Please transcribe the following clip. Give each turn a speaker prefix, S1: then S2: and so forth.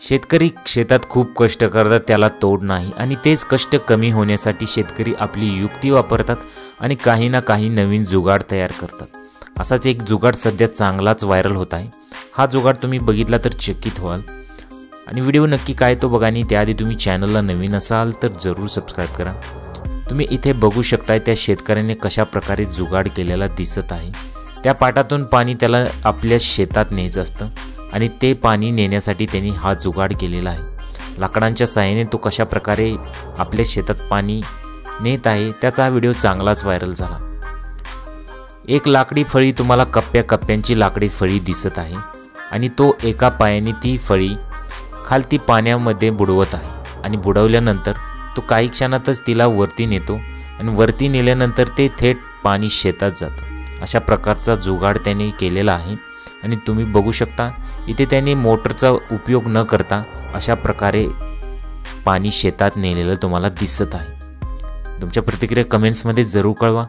S1: शेतकरी शेतात खूप कष्ट करतात, त्याला तोड नाही आणि तेच कष्ट कमी होण्यासाठी शेतकरी आपली युक्ती वापरतात आणि काही ना काही नवीन जुगाड तयार करतात। असाच एक जुगाड सध्या चांगलाच व्हायरल होत आहे। हा जुगाड तुम्ही बघितला तर चकित व्हाल आणि व्हिडिओ नक्की काय तो बघा आणि त्याआधी तुम्ही चॅनलला नवीन असाल तर जरूर सबस्क्राइब करा। तुम्ही इथे बघू शकताय त्या शेतकऱ्याने कशा प्रकारे जुगाड केलेला दिसत आहे। त्या पाटातून पाणी त्याला आपल्या शेतात न्यायचं असतं आणि ते पाणी नेण्यासाठी त्यांनी हा जुगाड केलेला आहे। लाकडांच्या सहाय्याने तो कशा प्रकारे आपल्या शेतात पाणी नेत आहे त्याचा हा व्हिडिओ चांगलाच व्हायरल झाला। एक लाकडी फळी तुम्हाला कप्प्या कप्प्यांची लाकडी फळी दिसत आहे आणि तो एका पायाने ती फळी खालती पाण्यामध्ये बुडवत आहे आणि बुडवल्यानंतर तो काही क्षणातच तिला वरती नेतो आणि वरती नेल्यानंतर ते थेट पाणी शेतात जातं। अशा प्रकारचा जुगाड त्याने केलेला आहे आणि तुम्ही बघू शकता इथे त्यांनी मोटरचा उपयोग न करता अशा प्रकारे पाणी शेतात नेलेलं तुम्हाला दिसत आहे। तुमच्या प्रतिक्रिया कमेंट्समध्ये जरूर कळवा।